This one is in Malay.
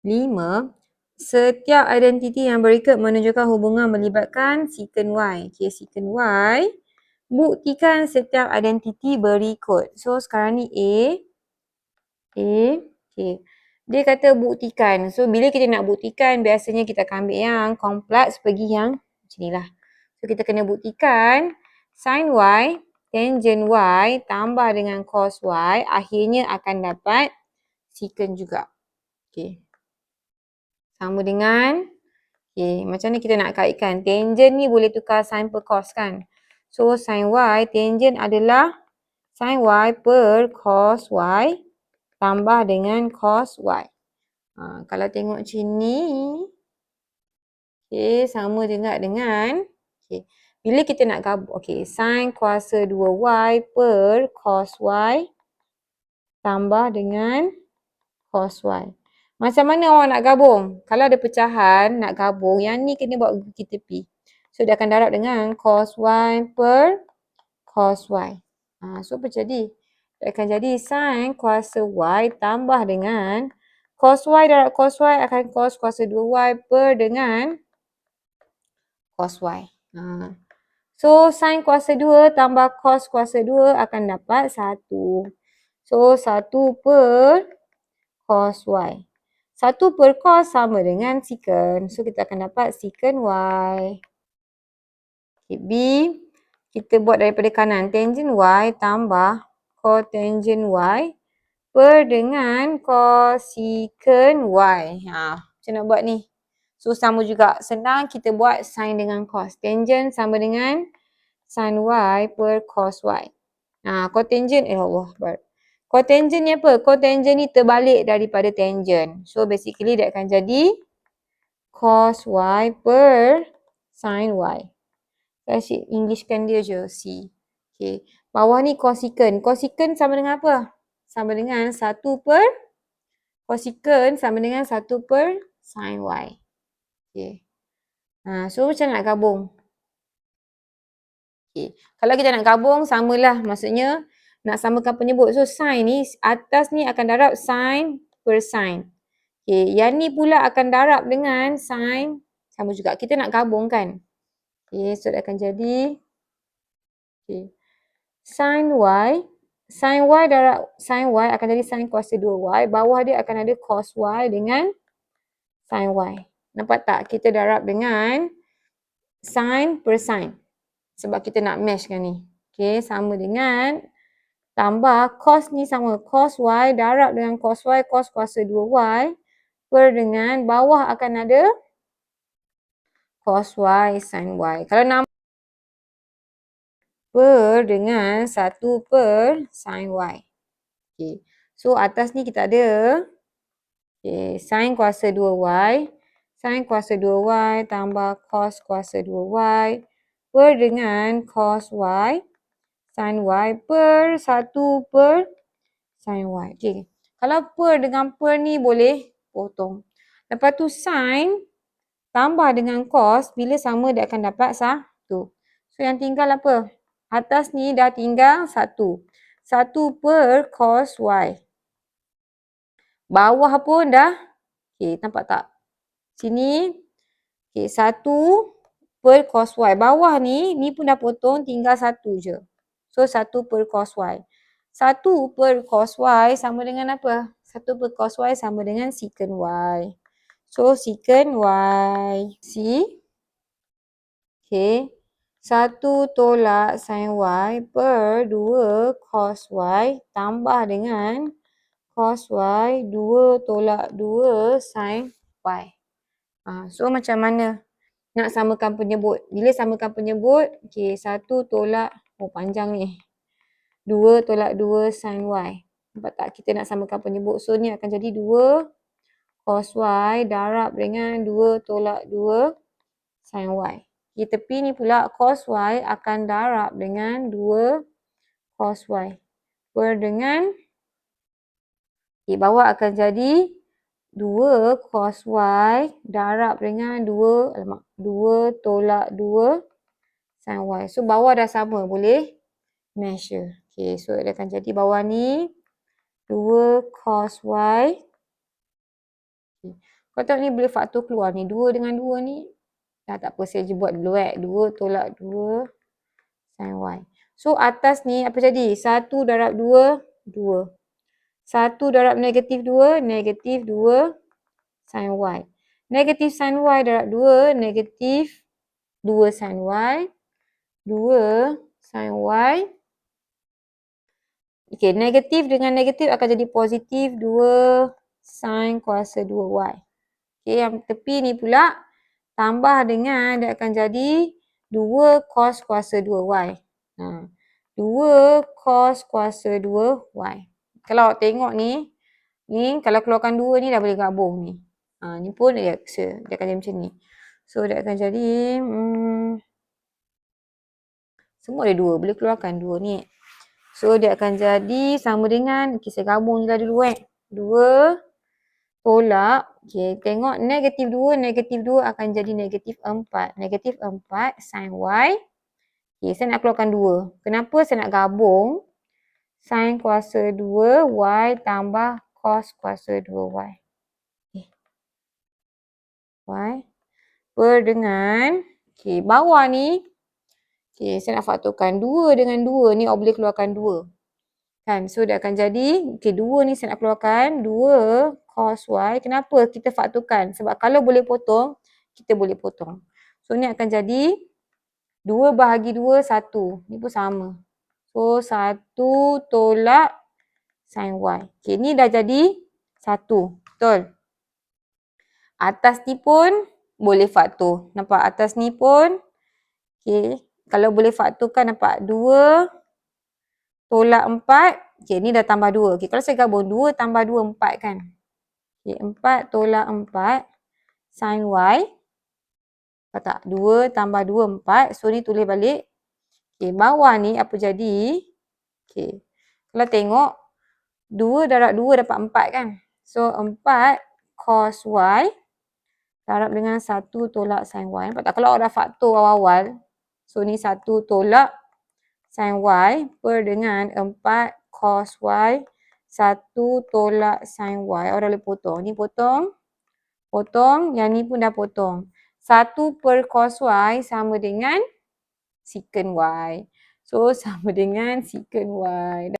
5. Setiap identiti yang berikut menunjukkan hubungan melibatkan secant Y. Okay, secant Y. Buktikan setiap identiti berikut. So, sekarang ni A. Okay. Dia kata buktikan. So, bila kita nak buktikan, biasanya kita akan ambil yang kompleks pergi yang macam ni lah. So, kita kena buktikan sin Y, tangent Y tambah dengan cos Y, akhirnya akan dapat secant juga. Okay. Sama dengan, okay, macam ni kita nak kaitkan. Tangent ni boleh tukar sin per cos kan. So, sin Y, tangent adalah sin Y per cos Y tambah dengan cos Y. Kalau tengok macam ni, okay, sama juga dengan, okay, bila kita nak gabung, okay, sin kuasa 2Y per cos Y tambah dengan cos Y. Macam mana awak nak gabung? Kalau ada pecahan, nak gabung, yang ni kena buat pergi tepi. So, dia akan darab dengan cos Y per cos Y. So, apa jadi? Dia akan jadi sin kuasa Y tambah dengan cos Y darab cos Y akan cos kuasa 2Y per dengan cos Y. So, sin kuasa 2 tambah cos kuasa 2 akan dapat 1. So, 1 per cos Y. 1 per cos sama dengan secant. So, kita akan dapat secant Y. Okay, B, kita buat daripada kanan. Tangent Y tambah cotangent Y per dengan cosecant Y. Macam nak buat ni? So, sama juga. Senang kita buat sin dengan cos. Tangent sama dengan sin Y per cos Y. Cotangent, Allah. Cotangent ni apa? Cotangent ni terbalik daripada tangent. So, basically dia akan jadi cos Y per sin Y. Saya asyik Englishkan dia je, C. Okay. Bawah ni cosecant. Cosecant sama dengan apa? Sama dengan 1 per cosecant sama dengan 1 per sin Y. Okay. So, macam nak gabung? Okay. Kalau kita nak gabung, samalah. Maksudnya, nak samakan penyebut. So, sin ni, atas ni akan darab sin per sin. Okay. Yang ni pula akan darab dengan sin. Sama juga. Kita nak gabung kan? Okay. So, dia akan jadi. Okay. Sin Y. Sin Y darab sin Y akan jadi sin kuasa 2Y. Bawah dia akan ada cos Y dengan sin Y. Nampak tak? Kita darab dengan sin per sin. Sebab kita nak matchkan ni. Okay. Sama dengan tambah cos ni sama. Cos Y darab dengan cos Y. Cos kuasa 2Y. Per dengan bawah akan ada cos Y sin Y. Kalau nama per dengan 1 per sin Y. Okay. So, atas ni kita ada okay, sin kuasa 2Y. Sin kuasa 2Y tambah cos kuasa 2Y. Per dengan cos Y. Sin Y per 1 per sin Y. Okay. Kalau per dengan per ni boleh potong. Lepas tu sin tambah dengan cos. Bila sama dia akan dapat 1. So, yang tinggal apa? Atas ni dah tinggal 1. 1 per cos Y. Bawah pun dah. Okay, nampak tak? Sini. Okay, 1 per cos Y. Bawah ni pun dah potong, tinggal 1 je. So, 1 per cos Y. 1 per cos Y sama dengan apa? 1 per cos Y sama dengan secant Y. So, secant Y. C. Okay. 1 tolak sin Y per 2 cos Y tambah dengan cos Y 2 tolak 2 sin Y. So, macam mana nak samakan penyebut? Bila samakan penyebut, okay, 1 tolak, panjang ni. 2 tolak 2 sin Y. Nampak tak? Kita nak samakan penyebut. So, ni akan jadi 2 cos Y darab dengan 2 tolak 2 sin Y. Di tepi ni pula cos Y akan darab dengan 2 cos Y. Per dengan, bawah akan jadi 2 cos Y darab dengan 2 tolak 2 sin Y. So, bawah dah sama. Boleh measure. Okay, so dia akan jadi bawah ni 2 cos Y. Kau tengok ni boleh faktor keluar ni. 2 dengan 2 ni. Dah tak apa, saya je buat dulu 2 tolak 2 sin Y. So atas ni apa jadi? 1 darab 2, 2. 1 darab negatif 2, negatif 2 sin Y. Negatif sin Y darab 2, negatif 2 sin Y. 2 sin Y. Okey, negatif dengan negatif akan jadi positif 2 sin kuasa 2Y. Okey, yang tepi ni pula tambah dengan dia akan jadi 2 cos kuasa 2Y. 2 cos kuasa 2Y. Kalau awak tengok ni kalau keluarkan 2 ni dah boleh gabung ni. Ni pun dia akan jadi macam ni. So dia akan jadi semua ada 2, boleh keluarkan 2 ni. So dia akan jadi sama dengan, okay, saya gabung je lah dulu 2 tolak, okay, tengok negatif 2 akan jadi negatif 4. Negatif 4 sin Y. Okay, saya nak keluarkan 2. Kenapa saya nak gabung? Sin kuasa 2Y tambah cos kuasa 2Y. Okay. Y per dengan, okay, bawah ni, okay, saya nak faktorkan 2 dengan 2 ni awak boleh keluarkan 2. Kan? So dia akan jadi, okay, 2 ni saya nak keluarkan 2 cos Y. Kenapa kita faktorkan? Sebab kalau boleh potong, kita boleh potong. So ni akan jadi 2 bahagi 2, 1. Ni pun sama. So 1 tolak sin Y. Okay, ni dah jadi 1. Betul? Atas ni pun boleh faktor. Nampak atas ni pun, okay, kalau boleh faktorkan nampak 2 tolak 4. Okay, ni dah tambah 2. Okay, kalau saya gabung 2 tambah 2, 4 kan. Okay, 4 tolak 4 sin Y. Apa tak? 2 tambah 2, 4. So, ni tulis balik. Okay, bawah ni apa jadi? Okay, kalau tengok 2 darab 2 dapat 4 kan. So, 4 cos Y darab dengan 1 tolak sin Y. Nampak tak? Kalau awak dah faktor awal-awal. So, ni 1 tolak sin Y per dengan 4 cos Y 1 tolak sin Y. Awak dah boleh potong. Ni potong. Potong. Yang ni pun dah potong. 1 per cos Y sama dengan secant Y. So, sama dengan secant Y.